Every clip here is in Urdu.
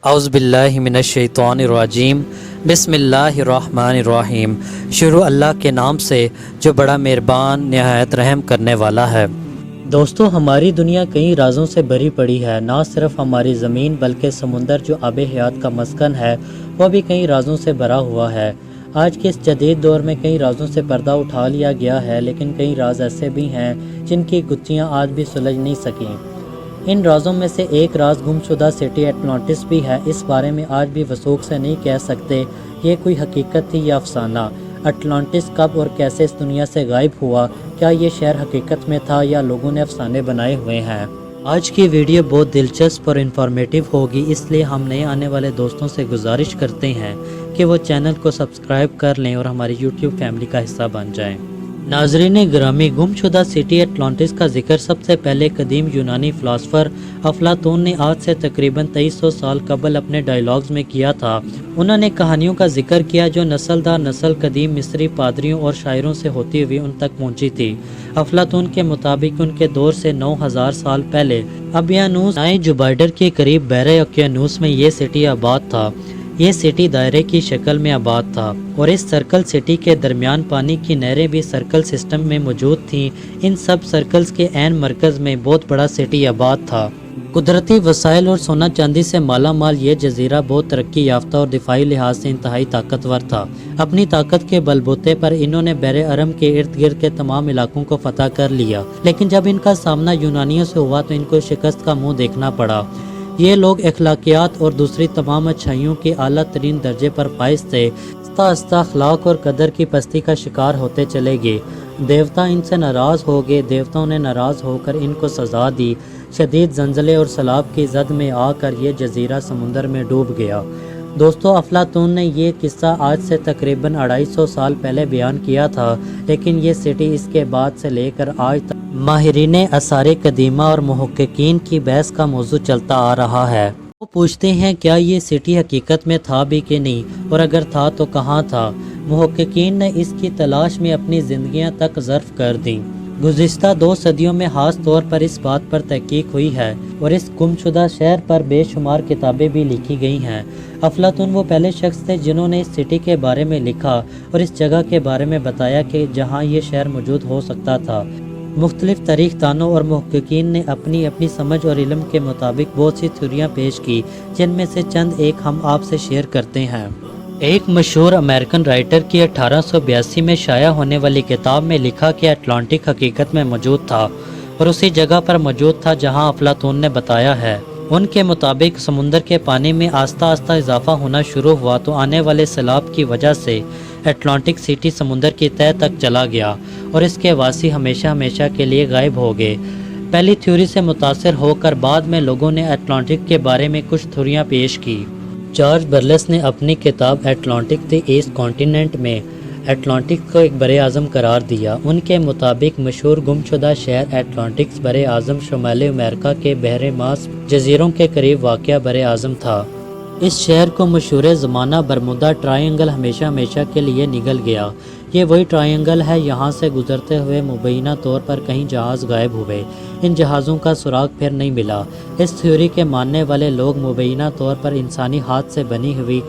اعوذ باللہ من الشیطان الرجیم بسم اللہ الرحمن الرحیم۔ شروع اللہ کے نام سے جو بڑا مہربان نہایت رحم کرنے والا ہے۔ دوستو، ہماری دنیا کئی رازوں سے بھری پڑی ہے۔ نہ صرف ہماری زمین بلکہ سمندر جو آب حیات کا مسکن ہے وہ بھی کئی رازوں سے بھرا ہوا ہے۔ آج کے اس جدید دور میں کئی رازوں سے پردہ اٹھا لیا گیا ہے، لیکن کئی راز ایسے بھی ہیں جن کی گتھیاں آج بھی سلجھ نہیں سکیں۔ ان رازوں میں سے ایک راز گم شدہ سٹی اٹلانٹس بھی ہے۔ اس بارے میں آج بھی وثوق سے نہیں کہہ سکتے یہ کوئی حقیقت تھی یا افسانہ۔ اٹلانٹس کب اور کیسے اس دنیا سے غائب ہوا؟ کیا یہ شہر حقیقت میں تھا یا لوگوں نے افسانے بنائے ہوئے ہیں؟ آج کی ویڈیو بہت دلچسپ اور انفارمیٹیو ہوگی، اس لیے ہم نئے آنے والے دوستوں سے گزارش کرتے ہیں کہ وہ چینل کو سبسکرائب کر لیں اور ہماری یوٹیوب فیملی کا حصہ بن جائیں۔ ناظرین گرامی، گم شدہ سٹی اٹلانٹس کا ذکر سب سے پہلے قدیم یونانی فلاسفر افلاطون نے آج سے تقریباً 2300 سال قبل اپنے ڈائیلاگز میں کیا تھا۔ انہوں نے کہانیوں کا ذکر کیا جو نسل در نسل قدیم مصری پادریوں اور شاعروں سے ہوتی ہوئی ان تک پہنچی تھی۔ افلاطون کے مطابق ان کے دور سے 9000 سال پہلے ابیانوس نائے جوبائیڈر کے قریب بحر اوقیانوس میں یہ سٹی آباد تھا۔ یہ سٹی دائرے کی شکل میں آباد تھا اور اس سرکل سٹی کے درمیان پانی کی نہریں بھی سرکل سسٹم میں موجود تھیں۔ ان سب سرکلز کے عین مرکز میں بہت بڑا سٹی آباد تھا۔ قدرتی وسائل اور سونا چاندی سے مالا مال یہ جزیرہ بہت ترقی یافتہ اور دفاعی لحاظ سے انتہائی طاقتور تھا۔ اپنی طاقت کے بل بوتے پر انہوں نے بحر ارم کے ارد گرد کے تمام علاقوں کو فتح کر لیا، لیکن جب ان کا سامنا یونانیوں سے ہوا تو ان کو شکست کا منہ دیکھنا پڑا۔ یہ لوگ اخلاقیات اور دوسری تمام اچھائیوں کے اعلیٰ ترین درجے پر فائز تھے۔ آہستہ آہستہ اخلاق اور قدر کی پستی کا شکار ہوتے چلے گئے۔ دیوتا ان سے ناراض ہو گئے۔ دیوتاؤں نے ناراض ہو کر ان کو سزا دی۔ شدید زلزلے اور سیلاب کی زد میں آ کر یہ جزیرہ سمندر میں ڈوب گیا۔ دوستو، افلاطون نے یہ قصہ آج سے تقریباً 250 سال پہلے بیان کیا تھا، لیکن یہ سٹی اس کے بعد سے لے کر آج تک ماہرین آثار قدیمہ اور محققین کی بحث کا موضوع چلتا آ رہا ہے۔ وہ پوچھتے ہیں کیا یہ سٹی حقیقت میں تھا بھی کہ نہیں، اور اگر تھا تو کہاں تھا؟ محققین نے اس کی تلاش میں اپنی زندگیاں تک صرف کر دیں۔ گزشتہ 2 صدیوں میں خاص طور پر اس بات پر تحقیق ہوئی ہے اور اس گم شدہ شہر پر بے شمار کتابیں بھی لکھی گئی ہیں۔ افلاطون وہ پہلے شخص تھے جنہوں نے اس سٹی کے بارے میں لکھا اور اس جگہ کے بارے میں بتایا کہ جہاں یہ شہر موجود ہو سکتا تھا۔ مختلف تاریخ دانوں اور محققین نے اپنی اپنی سمجھ اور علم کے مطابق بہت سی تھیوریاں پیش کی، جن میں سے چند ایک ہم آپ سے شیئر کرتے ہیں۔ ایک مشہور امریکن رائٹر کی 1882 میں شائع ہونے والی کتاب میں لکھا کہ اٹلانٹک حقیقت میں موجود تھا اور اسی جگہ پر موجود تھا جہاں افلاطون نے بتایا ہے۔ ان کے مطابق سمندر کے پانی میں آہستہ آہستہ اضافہ ہونا شروع ہوا تو آنے والے سیلاب کی وجہ سے اٹلانٹک سٹی سمندر کی تہہ تک چلا گیا اور اس کے واسی ہمیشہ ہمیشہ کے لیے غائب ہو گئے۔ پہلی تھیوری سے متاثر ہو کر بعد میں لوگوں نے اٹلانٹک کے بارے میں کچھ تھیوریاں پیش کی۔ جارج برلس نے اپنی کتاب اٹلانٹک دی ایسٹ کانٹیننٹ میں اٹلانٹک کو ایک بر اعظم قرار دیا۔ ان کے مطابق مشہور گم شدہ شہر اٹلانٹکس بر اعظم شمالی امریکہ کے بحر ماس جزیروں کے قریب واقع بر اعظم تھا۔ اس شہر کو مشہور زمانہ برمودا ٹرائنگل ہمیشہ ہمیشہ کے لیے نگل گیا۔ یہ وہی ٹرائنگل ہے، یہاں سے گزرتے ہوئے مبینہ طور پر کہیں جہاز غائب ہوئے۔ ان جہازوں کا سراغ پھر نہیں ملا۔ اس تھیوری کے ماننے والے لوگ مبینہ طور پر انسانی ہاتھ سے بنی ہوئی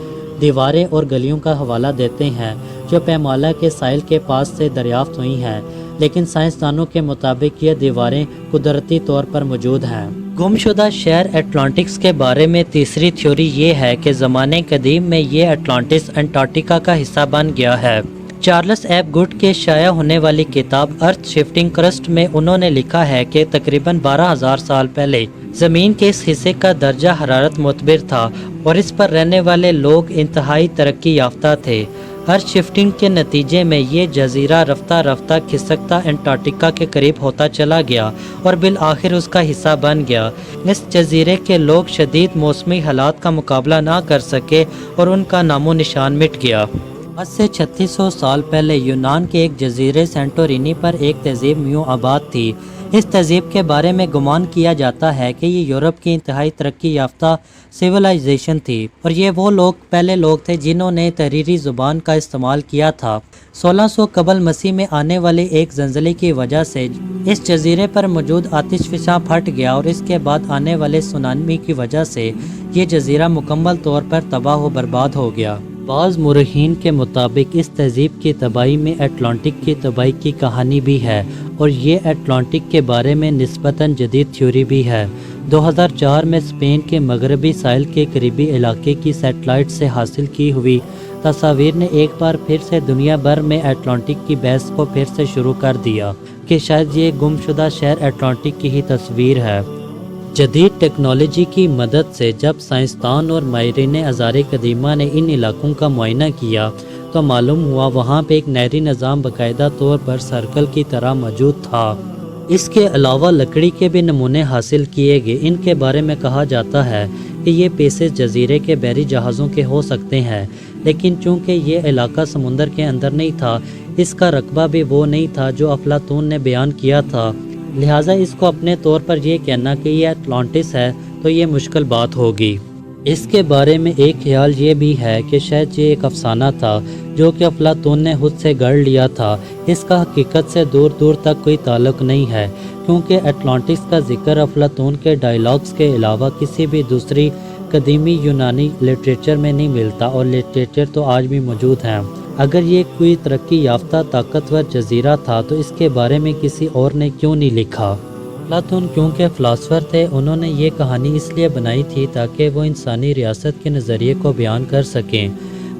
دیواریں اور گلیوں کا حوالہ دیتے ہیں جو پیمالہ کے ساحل کے پاس سے دریافت ہوئی ہیں، لیکن سائنسدانوں کے مطابق یہ دیواریں قدرتی طور پر موجود ہیں۔ گم شدہ شہر اٹلانٹکس کے بارے میں تیسری تھیوری یہ ہے کہ زمانے قدیم میں یہ اٹلانٹس انٹارکٹیکا کا حصہ بن گیا ہے۔ چارلس ایف گڈ کے شائع ہونے والی کتاب ارتھ شفٹنگ کرسٹ میں انہوں نے لکھا ہے کہ تقریباً 12000 سال پہلے زمین کے اس حصے کا درجہ حرارت معتبر تھا اور اس پر رہنے والے لوگ انتہائی ترقی یافتہ تھے۔ ارتھ شفٹنگ کے نتیجے میں یہ جزیرہ رفتہ رفتہ کھسکتا انٹارکٹیکا کے قریب ہوتا چلا گیا اور بالآخر اس کا حصہ بن گیا۔ اس جزیرے کے لوگ شدید موسمی حالات کا مقابلہ نہ کر سکے اور ان کا نام و نشان مٹ گیا۔ آج سے 3600 سال پہلے یونان کے ایک جزیرے سینٹورینی پر ایک تہذیب میوں آباد تھی۔ اس تہذیب کے بارے میں گمان کیا جاتا ہے کہ یہ یورپ کی انتہائی ترقی یافتہ سویلائزیشن تھی، اور یہ وہ پہلے لوگ تھے جنہوں نے تحریری زبان کا استعمال کیا تھا۔ 1600 قبل مسیح میں آنے والے ایک زلزلے کی وجہ سے اس جزیرے پر موجود آتش فشاں پھٹ گیا، اور اس کے بعد آنے والے سونامی کی وجہ سے یہ جزیرہ مکمل طور پر تباہ و برباد ہو گیا۔ بعض مورخین کے مطابق اس تہذیب کی تباہی میں اٹلانٹک کی تباہی کی کہانی بھی ہے، اور یہ اٹلانٹک کے بارے میں نسبتاً جدید تھیوری بھی ہے۔ 2004 میں اسپین کے مغربی ساحل کے قریبی علاقے کی سیٹلائٹ سے حاصل کی ہوئی تصاویر نے ایک بار پھر سے دنیا بھر میں اٹلانٹک کی بحث کو پھر سے شروع کر دیا کہ شاید یہ گم شدہ شہر اٹلانٹک کی ہی تصویر ہے۔ جدید ٹیکنالوجی کی مدد سے جب سائنسدان اور ماہرین آثار قدیمہ نے ان علاقوں کا معائنہ کیا تو معلوم ہوا وہاں پہ ایک نہری نظام باقاعدہ طور پر سرکل کی طرح موجود تھا۔ اس کے علاوہ لکڑی کے بھی نمونے حاصل کیے گئے۔ ان کے بارے میں کہا جاتا ہے کہ یہ پیسز جزیرے کے بحری جہازوں کے ہو سکتے ہیں، لیکن چونکہ یہ علاقہ سمندر کے اندر نہیں تھا، اس کا رقبہ بھی وہ نہیں تھا جو افلاطون نے بیان کیا تھا، لہٰذا اس کو اپنے طور پر یہ کہنا کہ یہ اٹلانٹس ہے تو یہ مشکل بات ہوگی۔ اس کے بارے میں ایک خیال یہ بھی ہے کہ شاید یہ ایک افسانہ تھا جو کہ افلاطون نے خود سے گڑھ لیا تھا۔ اس کا حقیقت سے دور دور تک کوئی تعلق نہیں ہے، کیونکہ اٹلانٹس کا ذکر افلاطون کے ڈائیلاگز کے علاوہ کسی بھی دوسری قدیمی یونانی لٹریچر میں نہیں ملتا، اور لٹریچر تو آج بھی موجود ہیں۔ اگر یہ کوئی ترقی یافتہ طاقتور جزیرہ تھا تو اس کے بارے میں کسی اور نے کیوں نہیں لکھا؟ افلاطون کیونکہ فلاسفر تھے، انہوں نے یہ کہانی اس لیے بنائی تھی تاکہ وہ انسانی ریاست کے نظریے کو بیان کر سکیں۔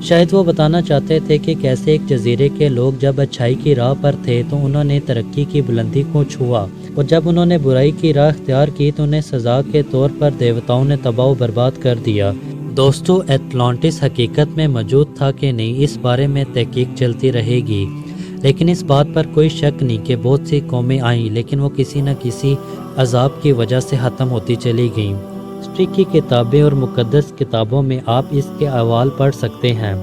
شاید وہ بتانا چاہتے تھے کہ کیسے ایک جزیرے کے لوگ جب اچھائی کی راہ پر تھے تو انہوں نے ترقی کی بلندی کو چھوا، اور جب انہوں نے برائی کی راہ اختیار کی تو انہیں سزا کے طور پر دیوتاؤں نے تباہ و برباد کر دیا۔ دوستو، اٹلانٹس حقیقت میں موجود تھا کہ نہیں، اس بارے میں تحقیق چلتی رہے گی، لیکن اس بات پر کوئی شک نہیں کہ بہت سی قومیں آئیں، لیکن وہ کسی نہ کسی عذاب کی وجہ سے ختم ہوتی چلی گئیں۔ ہسٹری کی کتابیں اور مقدس کتابوں میں آپ اس کے احوال پڑھ سکتے ہیں۔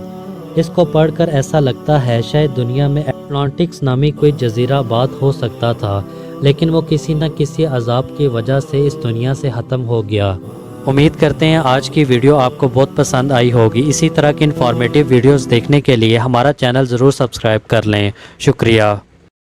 اس کو پڑھ کر ایسا لگتا ہے شاید دنیا میں اٹلانٹکس نامی کوئی جزیرہ آباد ہو سکتا تھا، لیکن وہ کسی نہ کسی عذاب کی وجہ سے اس دنیا سے ختم ہو گیا۔ امید کرتے ہیں آج کی ویڈیو آپ کو بہت پسند آئی ہوگی۔ اسی طرح کی انفارمیٹیو ویڈیوز دیکھنے کے لیے ہمارا چینل ضرور سبسکرائب کر لیں۔ شکریہ۔